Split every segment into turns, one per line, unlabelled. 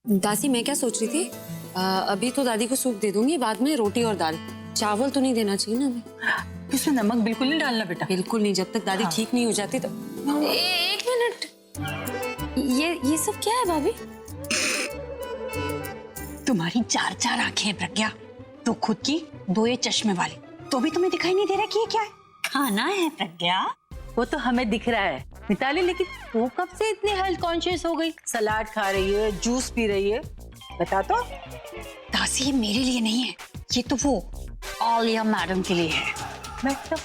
दासी मैं क्या सोच रही थी, अभी तो दादी को सूप दे दूंगी, बाद में रोटी और दाल। चावल तो नहीं देना चाहिए ना हमें।
इसमें नमक बिल्कुल नहीं डालना बेटा।
बिल्कुल नहीं, जब तक दादी ठीक नहीं हो जाती तो। एक मिनट, ये सब क्या है भाभी?
तुम्हारी चार चार आंखें हैं प्रज्ञा, तो खुद की दो ये चश्मे वाली, तो भी तुम्हें दिखाई नहीं दे रहा कि ये क्या है? खाना है प्रज्ञा।
वो तो हमें दिख रहा है मिताली, लेकिन तू कब से इतनी हेल्थ कॉन्शियस हो गई? सलाद खा रही है, जूस पी रही है, बता तो।
दासी ये मेरे लिए नहीं है, ये तो वो आलिया मैडम के लिए है।
मैडम?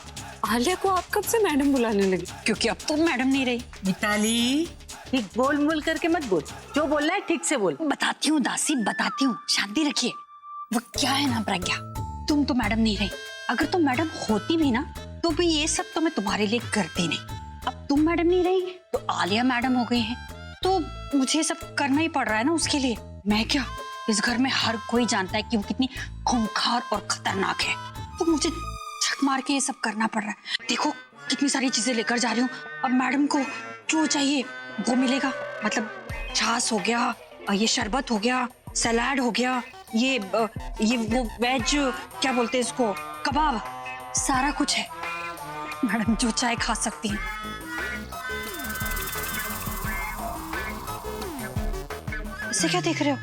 आलिया को आप कब से मैडम बुलाने लगी?
क्योंकि अब तो मैडम नहीं रही।
मिताली ठीक गोल मोल करके मत बोल, जो बोलना है ठीक से बोल।
बताती हूँ दासी, बताती हूँ, शांति रखिए। वो क्या है ना प्रज्ञा, तुम तो मैडम नहीं रही, अगर तुम मैडम होती भी ना तो भी ये सब तो मैं तुम्हारे लिए करती नहीं। अब तुम मैडम नहीं रही तो आलिया मैडम हो गई है, तो मुझे सब करना ही पड़ रहा है ना उसके लिए। मैं क्या, इस घर में हर कोई जानता है कि वो कितनी खूंखार और खतरनाक है, तो मुझे छक मार के ये सब करना पड़ रहा है। देखो कितनी सारी चीजें लेकर जा रही हूँ, अब मैडम को जो चाहिए वो मिलेगा। मतलब छाछ हो गया, ये शरबत हो गया, सलाद हो गया, ये वो वेज क्या बोलते हैं इसको, कबाब, सारा कुछ है। मैडम जो चाहे खा सकती हैं। इसे क्या देख रहे हो?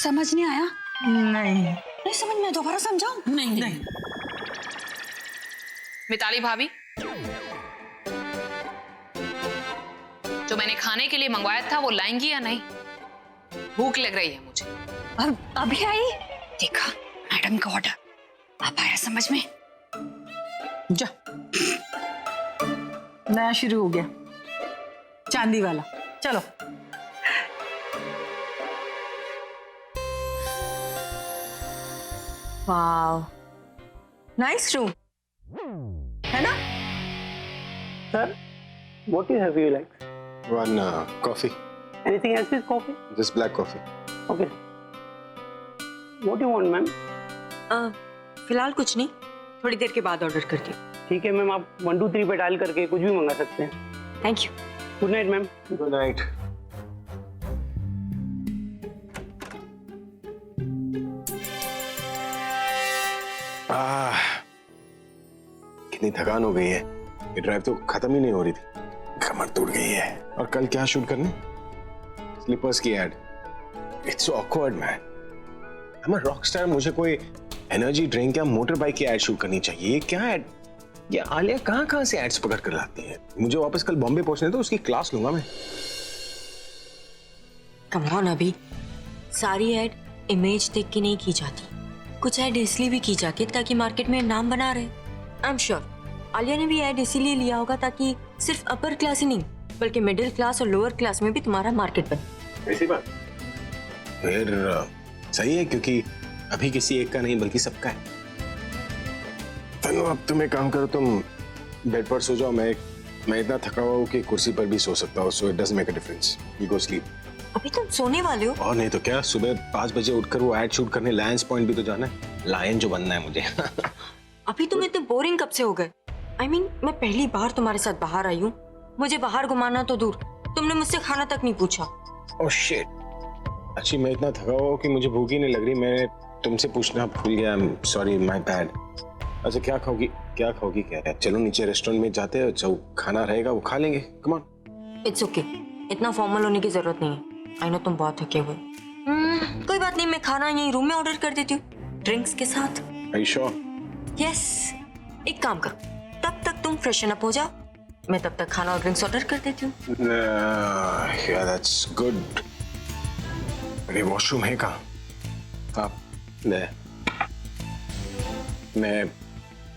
समझ नहीं आया? नहीं समझ में, दोबारा समझाऊं?
नहीं।
मिताली भाभी, जो मैंने खाने के लिए मंगवाया था वो लाएंगी या नहीं? भूख लग रही है मुझे।
अब अभी आई? देखा, मैडम का ऑर्डर अब आया समझ में।
जा, नया शुरू हो गया, चांदी वाला। चलो।
वाव, नाइस रूम, है ना?
Sir, what do you have you like?
One coffee.
Anything else with coffee?
Just black coffee.
Okay. What do you want, ma'am?
फिलहाल कुछ नहीं, थोड़ी देर के बाद ऑर्डर करती हूँ।
ठीक है मैम, आप 1 2 3 पे डायल करके कुछ भी मंगा सकते हैं।
Thank you.
Good night ma'am.
Good night. कितनी थकान हो गई है, ये ड्राइव तो खत्म ही नहीं हो रही थी, कमर टूट गई है। और कल क्या शूट करने? स्लीपर्स की ad. It's so awkward man. I am a rockstar, मुझे कोई एनर्जी ड्रिंक या मोटर बाइक की एड शूट करनी चाहिए। ये क्या एड? ये आलिया कहाँ से एड्स पकड़ कर लाती है? मुझे वापस कल बॉम्बे पहुंचने तो उसकी क्लास लूंगा मैं।
कम ऑन अभी, सारी ऐड इमेज देख के नहीं की जाती, कुछ ऐड इसलिए भी की जाती है ताकि मार्केट में नाम बना रहे। आई एम श्योर आलिया ने भी ऐड इसीलिए लिया होगा ताकि सिर्फ अपर क्लास ही नहीं बल्कि मिडिल क्लास और लोअर क्लास में भी तुम्हारा मार्केट बने।
ऐसी बात फिर सही है, क्योंकि अभी किसी एक का नहीं बल्कि सबका है। तनु अब तुम एक काम करो, तुम बेड पर सो जाओ, मैं इतना थका हुआ हूँ कि कुर्सी पर भी सो सकता हूँ, so it doesn't make a difference. You go sleep.
अभी तुम सोने वाले हो?
और नहीं तो क्या, सुबह 5 बजे उठकर वो एड शूट करने लायंस पॉइंट भी तो जाना है, लायन जो बनना है मुझे।
अभी तुम इतने बोरिंग कब से हो गए? I mean, मैं पहली बार तुम्हारे साथ बाहर आई हूँ, मुझे बाहर घुमाना तो दूर, तुमने मुझसे खाना तक नहीं पूछा।
ओह शिट, अच्छी मैं इतना थका हुआ हूँ कि मुझे भूख ही नहीं लग रही, मैं तुमसे पूछना भूल गया, सॉरी माय बैड। अच्छा क्या खाओगी क्या? चलो नीचे रेस्टोरेंट में जाते हैं, जो खाना रहेगा वो खा लेंगे। Come on.
इट्स ओके, इतना फॉर्मल होने की जरूरत नहीं है। आई नो तुम बहुत थके हुए। कोई बात नहीं, मैं खाना यहीं रूम में ऑर्डर कर देती हूँ, ड्रिंक्स के साथ।
Are you sure?
यस, एक काम करो, तब तक तुम फ्रेशन अप हो जाओ, मैं तब तक खाना और ड्रिंक्स ऑर्डर कर देती हूँ।
Yeah, that's good. अरे वॉशरूम है कहाँ? आप मैं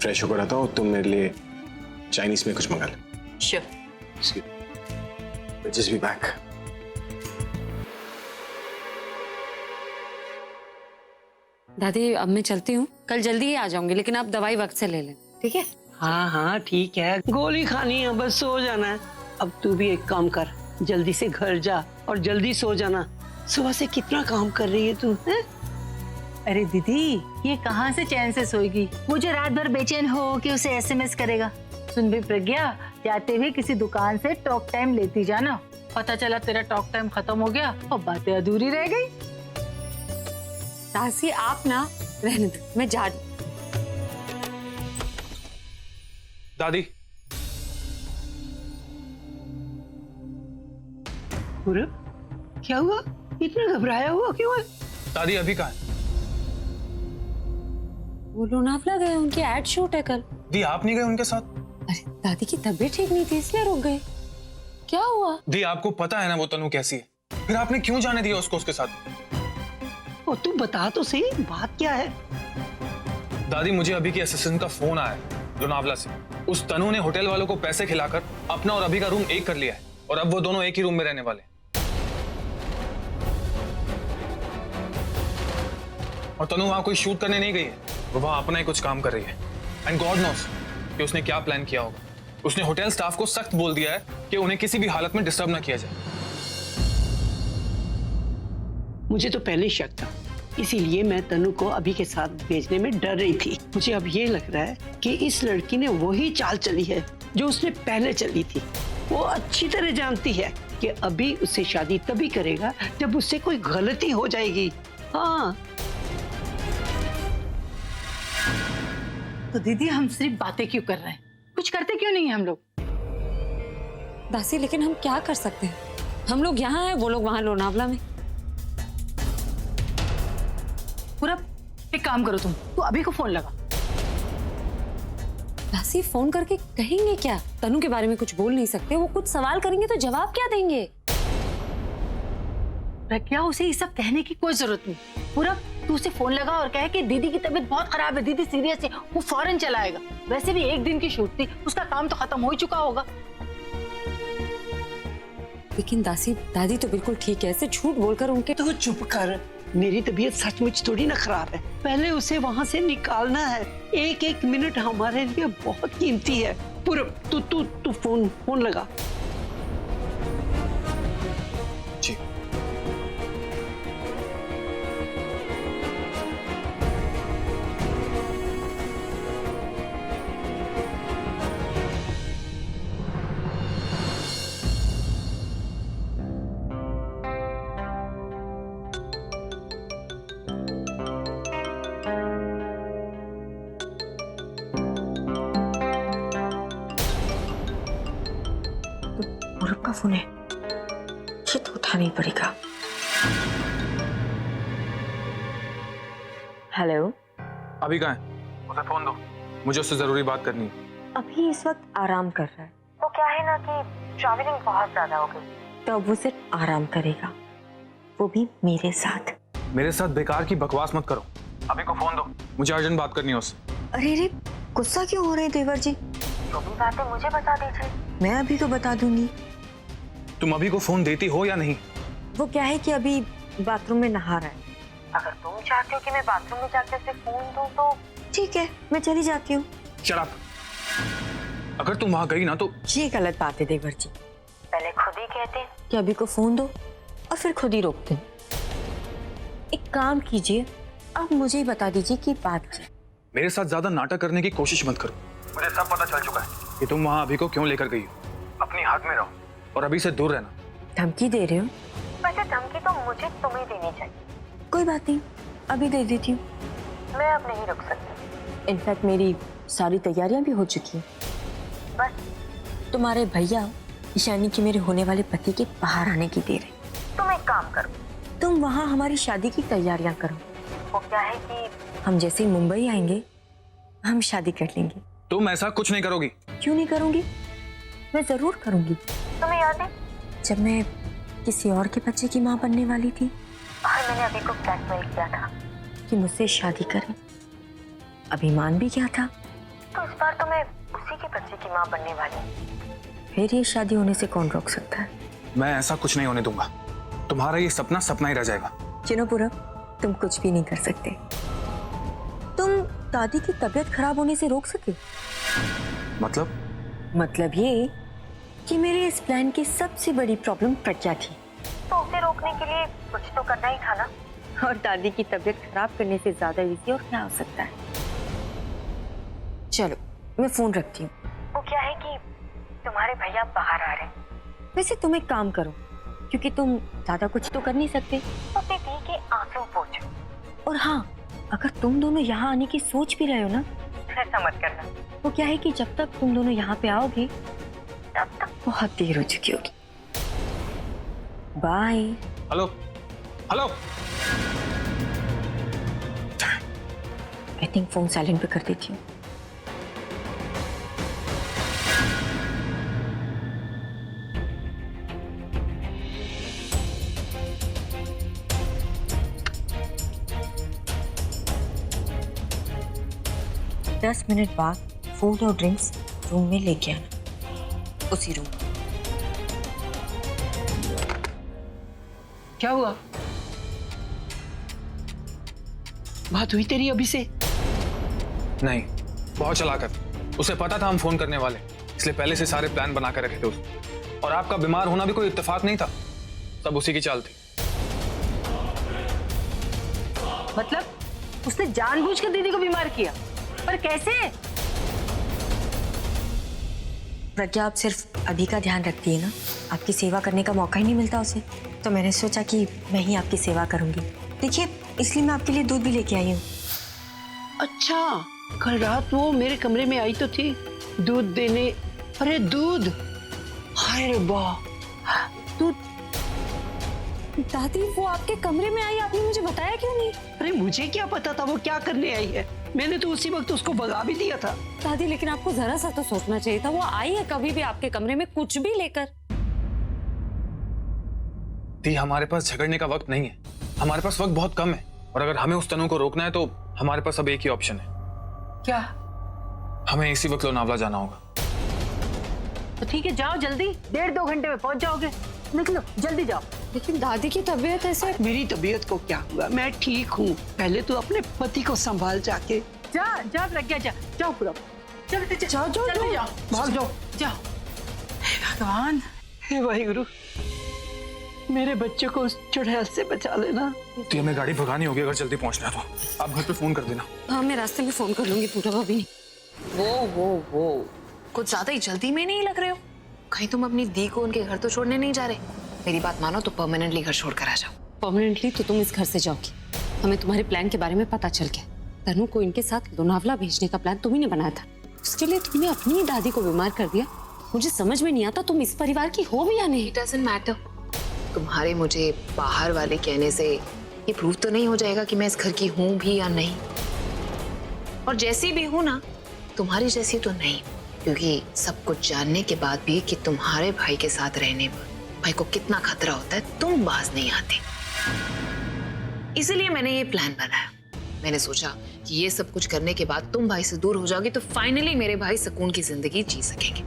फ्रेश होकर आता हूँ, तुम मेरे लिए चाइनीज में कुछ मंगा लो।
श्योर।
Just be back.
दादी अब मैं चलती हूँ, कल जल्दी ही आ जाऊंगी, लेकिन आप दवाई वक्त से ले लें, ठीक है?
हाँ ठीक है, गोली खानी है, बस सो जाना है। अब तू भी एक काम कर, जल्दी से घर जा और जल्दी सो जाना। सुबह से कितना काम कर रही है तू, है?
अरे दीदी, ये कहाँ से चैन से सोएगी? मुझे रात भर बेचैन हो कि उसे एसएमएस करेगा। सुन भी प्रज्ञा, जाते हुए किसी दुकान से टॉक टाइम लेती जाना, पता चला तेरा टॉक टाइम खत्म हो गया और बातें अधूरी रह गई।
दासी आप ना रहने दो, मैं जा रही।
दादी,
पूरब, क्या हुआ? इतना घबराया हुआ क्यों है?
दादी अभी कहाँ है?
वो लोनावला गए, उनकी एड शूट है कल।
दी आप नहीं गए उनके साथ?
अरे दादी की तबीयत ठीक नहीं थी इसलिए रुक गए। क्या हुआ?
दी आपको पता है ना वो तनु कैसी है, फिर आपने क्यों जाने दिया उसको उसके साथ?
और तू बता तो सही, बात क्या है?
दादी मुझे अभी के असिस्टेंट का फोन आया है लोनावला से। उस तनु ने होटल वालों को पैसे खिलाकर अपना और अभी का रूम एक कर लिया है और अब वो दोनों एक ही रूम में रहने वाले हैं। और तनु वहां कोई शूट करने नहीं गई है, वो वहां अपना ही कुछ काम कर रही है। एंड गॉड नोस कि उसने क्या प्लान किया होगा। उसने होटल स्टाफ को सख्त बोल दिया है कि उन्हें किसी भी हालत में डिस्टर्ब ना किया जाए।
मुझे तो पहले ही शक था, इसीलिए मैं तनु को अभी के साथ भेजने में डर रही थी। मुझे अब ये लग रहा है कि इस लड़की ने वही चाल चली है जो उसने पहले चली थी। वो अच्छी तरह जानती है कि अभी उससे शादी तभी करेगा जब उससे कोई गलती हो जाएगी। हाँ,
तो दीदी हम सिर्फ बातें क्यों कर रहे हैं, कुछ करते क्यों नहीं है हम लोग?
दासी लेकिन हम क्या कर सकते हैं? हम लोग यहाँ हैं, वो लोग वहां लोनावला में।
पूरा एक काम करो, तू अभी को फोन लगा।
दासी फोन करके कहेंगे क्या? तनु के बारे में कुछ बोल नहीं सकते, वो कुछ सवाल करेंगे तो जवाब क्या देंगे?
प्रज्ञा, उसे ये सब कहने की कोई जरूरत नहीं। पूरा तू उसे फोन लगा और कहे कि दीदी की तबीयत बहुत खराब है, दीदी सीरियस है, वो फौरन चला आएगा। वैसे भी एक दिन की शूट थी, उसका काम तो खत्म हो ही चुका होगा।
लेकिन दासी दादी तो बिल्कुल ठीक है, ऐसे झूठ बोलकर उनके।
तो चुप कर, मेरी तबीयत सचमुच थोड़ी ना खराब है। पहले उसे वहां से निकालना है। एक एक मिनट हमारे लिए बहुत कीमती है। पूरब, तू फोन लगा।
जी
पूरब का फोन है, ये तो उठाना ही पड़ेगा। हेलो,
अभी कहाँ है? उसे फोन दो, मुझे उससे जरूरी बात करनी है।
अभी इस वक्त आराम कर रहा है। वो क्या है ना कि ट्रैवलिंग बहुत ज्यादा हो गई, तो अब वो सिर्फ आराम करेगा, वो भी मेरे साथ।
मेरे साथ बेकार की बकवास मत करो, अभी को फोन दो, मुझे अर्जेंट बात करनी है उससे।
अरे गुस्सा क्यों हो रहे हैं देवर जी? जो भी बात है मुझे बता दीजिए, मैं अभी तो बता दूंगी।
तुम अभी को फोन देती हो या नहीं?
वो क्या है कि अभी बाथरूम में नहा रहा है। अगर तुम चाहते हो कि मैं बाथरूम में जाकर उसे फोन दूं तो ठीक है, मैं चली जाती हूँ।
शराब, अगर तुम वहां गई ना तो।
ये गलत बात है देवर जी, पहले खुद ही कहते हैं कि अभी को फोन दो और फिर खुद ही रोकते हैं। एक काम कीजिए, आप मुझे ही बता दीजिए कि बात क्या।
मेरे साथ ज्यादा नाटक करने की कोशिश मत करो, मुझे सब पता चल चुका है कि तुम वहां अभी को क्यों लेकर गई हो। अपनी हद में रहो और अभी से दूर रहना।
धमकी दे रहे हो? वैसे धमकी तो मुझे तुम्हें देनी चाहिए। कोई बात नहीं, अभी दे देती हूँ। मैं अब नहीं रुक सकती। इनफैक्ट मेरी सारी तैयारियां भी हो चुकी हैं। बस तुम्हारे भैया ईशानी की मेरे होने वाले पति के बाहर आने की देर है। तुम एक काम करो, तुम वहाँ हमारी शादी की तैयारियां करो। वो क्या है कि हम जैसे ही मुंबई आएंगे हम शादी कर लेंगे।
तुम ऐसा कुछ नहीं करोगी।
क्यों नहीं करूंगी? मैं जरूर करूंगी। तुम्हें याद है जब मैं किसी और के बच्चे की माँ बनने वाली थी और मैंने अभी को ब्लैकमेल किया था कि मुझसे शादी करे, अभिमान भी किया था, तो इस बार तो मैं उसी के बच्चे की माँ बनने वाली हूँ। फिर ये शादी होने से कौन रोक सकता है?
मैं ऐसा कुछ नहीं होने दूंगा, तुम्हारा ये सपना सपना ही रह जाएगा।
चिनो पूरब, तुम कुछ भी नहीं कर सकते। तुम दादी की तबीयत खराब होने से रोक सके? मतलब ये कि मेरे इस प्लान की सबसे बड़ी प्रॉब्लम प्रज्ञा थी, तो उसे रोकने के लिए कुछ तो करना ही था ना। और दादी की तबीयत खराब करने से ज्यादा इजी और क्या हो सकता है। चलो मैं फोन रखती हूँ। वो क्या है कि तुम्हारे भैया बाहर आ रहे हैं, वैसे तुम एक काम करो, क्योंकि तुम ज्यादा कुछ तो कर नहीं सकते, तो अपने दी के आंसू पोंछो। और हाँ, अगर तुम दोनों यहाँ आने की सोच भी रहे हो ना, तो ऐसा मत करना। वो क्या है कि जब तक तुम दोनों यहाँ पे आओगे तब तक बहुत देर हो चुकी होगी। Bye.
Hello hello.
I think phone silent पे कर देती हूँ। दस मिनट बाद फूड और ड्रिंक्स रूम में लेके आना, उसी रूम।
क्या हुआ? बात हुई तेरी अभी से?
नहीं, बहुत चलाकर। उसे पता था हम फोन करने वाले, इसलिए पहले से सारे प्लान बना कर रखे थे उसने। और आपका बीमार होना भी कोई इत्तेफाक नहीं था, सब उसी की चाल थी।
मतलब उसने जानबूझ कर दीदी को बीमार किया, पर कैसे?
प्रज्ञा आप सिर्फ अभी का ध्यान रखती है ना, आपकी सेवा करने का मौका ही नहीं मिलता उसे, तो मैंने सोचा कि मैं ही आपकी सेवा करूंगी। देखिए, इसलिए मैं आपके लिए दूध भी लेके आई हूँ।
अच्छा, कल रात वो मेरे कमरे में आई तो थी दूध देने। अरे दूध! हाय रे वाह! दूध!
दादी वो आपके कमरे में आई, आपने मुझे बताया क्यों नहीं?
अरे मुझे क्या पता था वो क्या करने आई है, मैंने तो उसी वक्त उसको भगा भी दिया था।
दादी लेकिन आपको जरा सा तो सोचना चाहिए था, वो आई है कभी भी आपके कमरे में कुछ भी लेकर।
दी, हमारे पास झगड़ने का वक्त नहीं है, हमारे पास वक्त बहुत कम है। और अगर हमें उस तनु को रोकना है तो हमारे पास अब एक ही ऑप्शन है।
क्या?
हमें इसी वक्त लोनावला जाना होगा।
तो ठीक है, जाओ जल्दी, 1.5-2 घंटे में पहुंच जाओगे। निकलो जल्दी जाओ।
लेकिन दादी की तबीयत ऐसे।
मेरी तबीयत को क्या हुआ, मैं ठीक हूँ। पहले तो अपने पति को संभाल जाके।
जा जा प्रज्ञा, जा जाओ पूरा, जल्दी जाओ जाओ जल्दी जाओ, भाग जाओ जाओ। हे भगवान,
हे वाहिगुरु, मेरे बच्चे को उस चुड़ैल से बचा लेना।
तो हमें गाड़ी भगानी होगी अगर जल्दी पहुंचना है तो। आप घर पे फोन कर देना।
हाँ, मैं रास्ते में फोन कर लूंगी पूरा भाभी।
वो कुछ ज्यादा ही जल्दी में नहीं लग रहे हो? कहीं तुम अपनी दी को उनके घर तो छोड़ने नहीं जा रहे? मेरी बात मानो तो परमानेंटली घर छोड़ कर आ जाओ।
परमानेंटली तो तुम इस घर से जाओगी। हमें तुम्हारे प्लान के बारे में पता चल गया। तनु को इनके साथ लोनावला भेजने का प्लान तुम्ही ने बनाया था, उसके लिए तुमने अपनी ही दादी को बीमार कर दिया। मुझे समझ में नहीं आता तुम इस परिवार की हो भी या नहीं।
It doesn't matter। तुम्हारे मुझे बाहर वाले कहने से ये प्रूव तो नहीं हो जाएगा कि मैं इस घर की हूं भी या नहीं। और जैसी भी हूं ना, तुम्हारी जैसी तो नहीं, क्योंकि सब कुछ जानने के बाद भी कि तुम्हारे भाई के साथ रहने पर भाई को कितना खतरा होता है, तुम बाज नहीं आते। इसलिए मैंने ये प्लान बनाया। मैंने सोचा कि ये सब कुछ करने के बाद तुम भाई से दूर हो जाओगी तो फाइनली मेरे भाई सुकून की जिंदगी जी सकेंगे।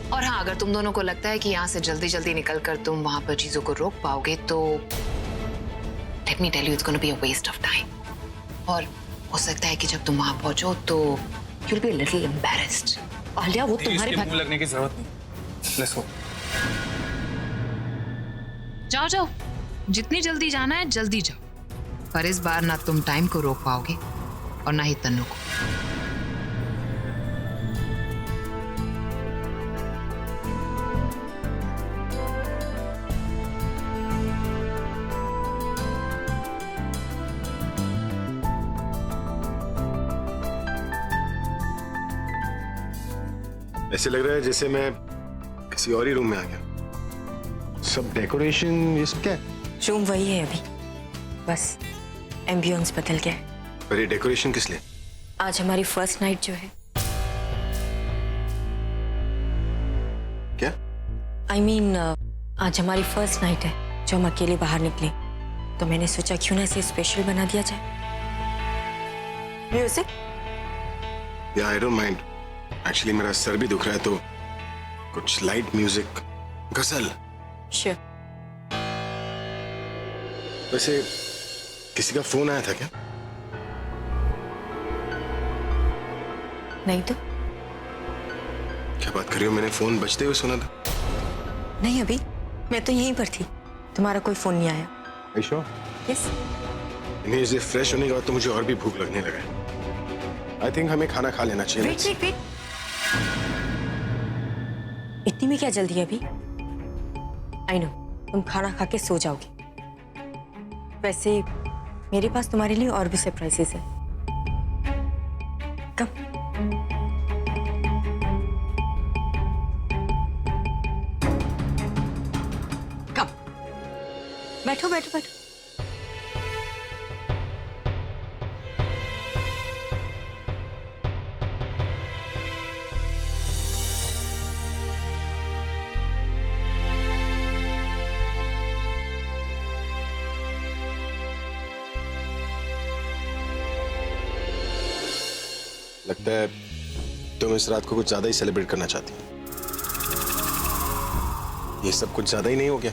और हाँ, अगर तुम दोनों को लगता है कि यहाँ से जल्दी जल्दी निकलकर तुम वहां पर चीजों को रोक पाओगे तो let me tell you, it's gonna be a waste of time. और हो सकता है कि जब तुम वहां पहुंचो तो you will be a little embarrassed.
Alia, वो तुम्हारे
इसके
भाई।
मुंह लगने की जरूरत नहीं। Let's go.
जाओ जाओ, जितनी जल्दी जाना है जल्दी जाओ, पर इस बार ना तुम टाइम को रोक पाओगे और ना ही तन्नू को।
ऐसे लग रहा है जैसे मैं किसी और ही रूम में आ गया। सब डेकोरेशन, ये सब क्या है?
रूम वही है अभी, बस एम्बियंस बदल गया है।
पर ये डेकोरेशन किस लिए?
आज हमारी फर्स्ट नाइट जो है।
क्या?
I mean, आज हमारी फर्स्ट नाइट है जो हम अकेले बाहर निकले, तो मैंने सोचा क्यों ना इसे स्पेशल बना दिया जाए। म्यूजिक?
या आई डोंट माइंड। एक्चुअली मेरा सर भी दुख रहा है तो कुछ लाइट म्यूजिक, गजल।
श्योर।
वैसे किसी का फोन आया था क्या?
नहीं तो।
क्या बात कर रही हो? मैंने फोन बजते हुए सुना था।
नहीं अभी, मैं तो यहीं पर थी, तुम्हारा कोई फोन नहीं आया।
Are you sure?
यस।
इन्हें इसे फ्रेश होने के बाद तो मुझे और भी भूख लगने लगा है। आई थिंक हमें खाना खा लेना चाहिए।
वेट वेट वेट, इतनी में क्या जल्दी है अभी? आई नो तुम खाना खा के सो जाओगी। वैसे मेरे पास तुम्हारे लिए और भी सरप्राइजेस है। कब? कब? बैठो बैठो बैठो।
लगता है तुम इस रात को कुछ ज्यादा ही सेलिब्रेट करना चाहती हो। ये सब कुछ ज्यादा ही नहीं हो गया?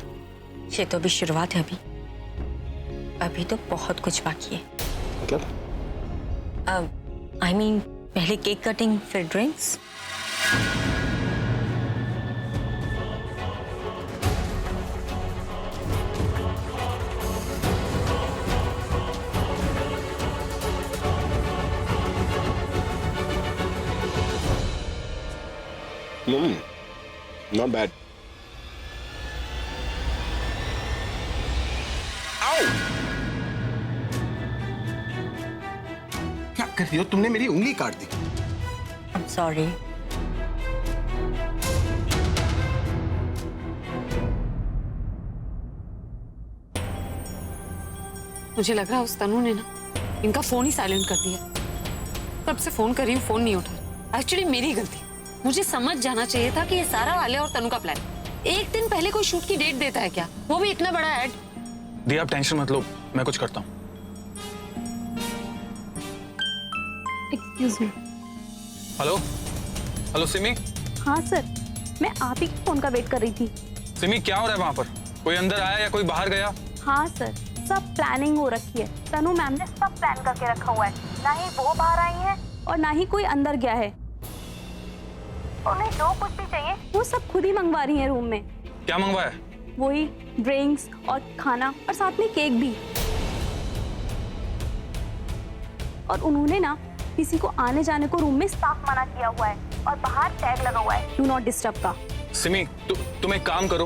ये तो अभी शुरुआत है। अभी तो बहुत कुछ बाकी है।
मतलब?
आई मीन पहले केक कटिंग फिर ड्रिंक्स।
Not bad. क्या कर रही हो? तुमने मेरी उंगली काट दी।
I'm sorry.
मुझे लग रहा है उस तनु ने ना इनका फोन ही साइलेंट कर दिया। तब से फोन कर रही हूँ, फोन नहीं उठा रहा। एक्चुअली मेरी गलती। मुझे समझ जाना चाहिए था कि ये सारा आलिया और तनु का प्लान। एक दिन पहले कोई शूट की डेट देता है क्या, वो भी इतना बड़ा ऐड।
दी आप टेंशन मत लो, मैं कुछ करता हूँ।
Excuse me.
Hello hello Simi.
हाँ सर, मैं आप ही के फोन का वेट कर रही थी।
सिमी क्या हो रहा है वहाँ पर? कोई अंदर आया या कोई बाहर गया?
हाँ सर, सब प्लानिंग हो रखी है। तनु मैम ने सब प्लान करके रखा हुआ है। ना ही वो बाहर आई है और ना ही कोई अंदर गया है। उन्हें जो कुछ भी चाहिए वो सब खुद ही मंगवा रही है रूम में।
क्या मंगवाया?
वही ड्रिंक्स और खाना और साथ में केक भी। और उन्होंने ना किसी को आने जाने को रूम में साफ मना किया हुआ है और बाहर टैग लगा हुआ है डू नॉट डिस्टर्ब का।
सिमी तुम एक काम करो,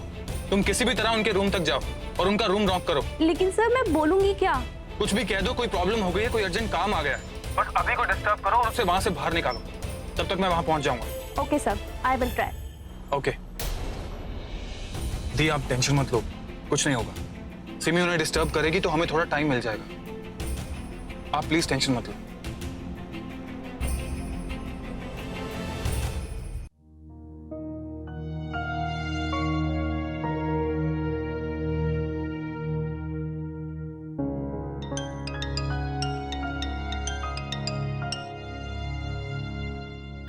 तुम किसी भी तरह उनके रूम तक जाओ और उनका रूम लॉक करो।
लेकिन सर मैं बोलूंगी क्या?
कुछ भी कह दो, कोई प्रॉब्लम हो गई है, कोई अर्जेंट काम आ गया है, बस अभी को डिस्टर्ब करो और उसे वहां से बाहर निकालो। तब तक मैं वहां पहुंच जाऊंगा।
Okay sir, I will try.
Okay दी आप टेंशन मत लो, कुछ नहीं होगा। सिमी उन्हें डिस्टर्ब करेगी तो हमें थोड़ा टाइम मिल जाएगा। आप प्लीज टेंशन मत लो।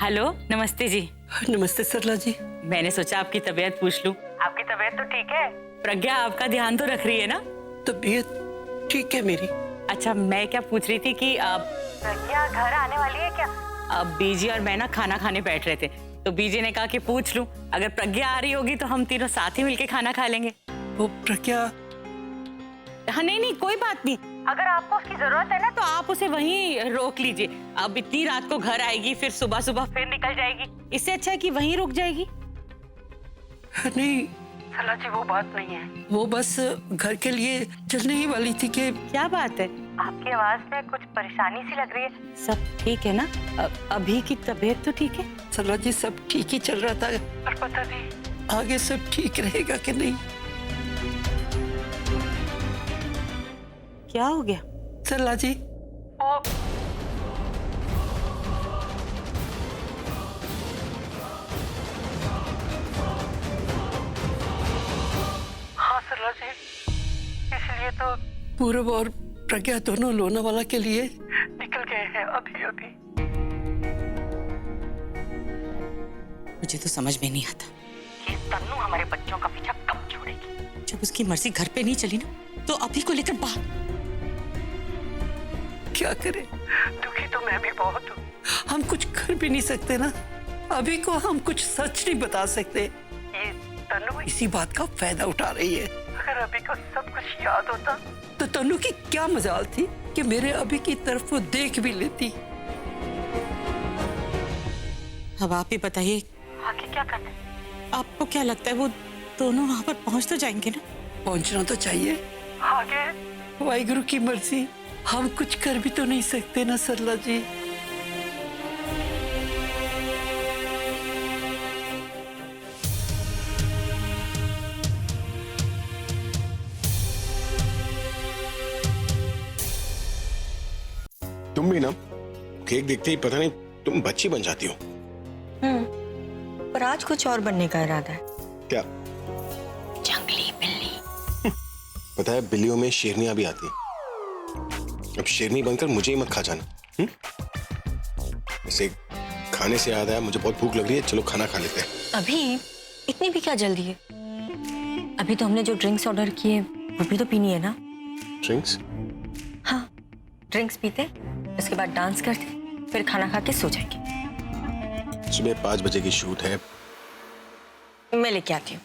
हेलो, नमस्ते जी।
नमस्ते सरला जी।
मैंने सोचा आपकी तबीयत पूछ लूं। आपकी तबीयत तो ठीक है? प्रज्ञा आपका ध्यान तो रख रही है ना?
तबीयत ठीक है मेरी।
अच्छा, मैं क्या पूछ रही थी कि प्रज्ञा घर आने वाली है क्या? अब बीजी और मैं ना खाना खाने बैठ रहे थे, तो बीजी ने कहा कि पूछ लूं, अगर प्रज्ञा आ रही होगी तो हम तीनों साथ ही मिलके खाना खा लेंगे।
वो प्रज्ञा?
हाँ नहीं, कोई बात नहीं। अगर आपको उसकी जरूरत है ना तो आप उसे वहीं रोक लीजिए। अब इतनी रात को घर आएगी, फिर सुबह सुबह फिर निकल जाएगी। इससे अच्छा है कि वहीं रुक जाएगी।
नहीं
सरला जी, वो बात नहीं है।
वो बस घर के लिए चलने ही वाली थी। कि
क्या बात है? आपकी आवाज में कुछ परेशानी सी लग रही है। सब ठीक है ना? अभी की तबीयत तो ठीक है?
सरला जी सब ठीक ही चल रहा था,
पर पता नहीं
आगे सब ठीक रहेगा कि नहीं।
क्या हो गया
सरला जी?
हाँ सरला जी, इसलिए तो
पूरब और प्रज्ञा दोनों लोनावाला के लिए
निकल गए हैं अभी अभी।
मुझे तो समझ में नहीं आता
ये तन्नू हमारे बच्चों का पीछा कब छोड़ेगी।
जब उसकी मर्जी घर पे नहीं चली ना तो अभी को लेकर बाहर।
क्या करें?
दुखी तो मैं भी बहुत हूँ।
हम कुछ कर भी नहीं सकते ना। अभी को हम कुछ सच नहीं बता सकते।
ये तन्नू
इसी बात का फायदा उठा रही है।
अगर अभी को सब कुछ याद होता
तो तन्नू की क्या मजाल थी कि मेरे अभी की तरफ वो देख भी लेती।
अब आप ही बताइए
आगे क्या करना है?
आपको क्या लगता है वो दोनों वहां पर पहुंच तो जाएंगे ना?
पहुंचना तो चाहिए, आगे वाहिगुरु की मर्जी, हम कुछ कर भी तो नहीं सकते ना सरला जी।
तुम भी ना केक देखते ही पता नहीं तुम बच्ची बन जाती हो।
पर आज कुछ और बनने का इरादा है।
क्या?
जंगली बिल्ली।
पता है बिल्लियों में शेरनियां भी आती हैं। अब शेरनी बनकर मुझे ही मत खा जाना। ऐसे खाने से याद आया, मुझे बहुत भूख लग रही है, चलो खाना खा लेते हैं।
अभी इतनी भी क्या जल्दी है? अभी तो हमने जो ड्रिंक्स ऑर्डर किए वो भी तो पीनी है ना।
ड्रिंक्स?
हाँ, ड्रिंक्स पीते, उसके बाद डांस करते, फिर खाना खा के सो जाएंगे।
सुबह 5 बजे की शूट है।
मैं लेके आती हूँ।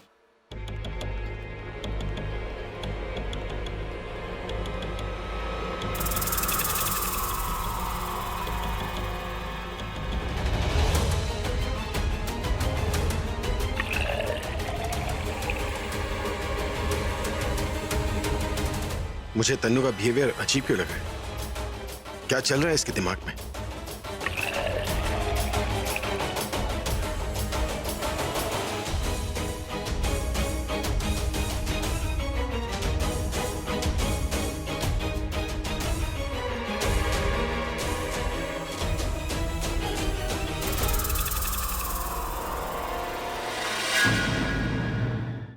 मुझे तन्नू का बिहेवियर अजीब क्यों लग रहा है? क्या चल रहा है इसके दिमाग में?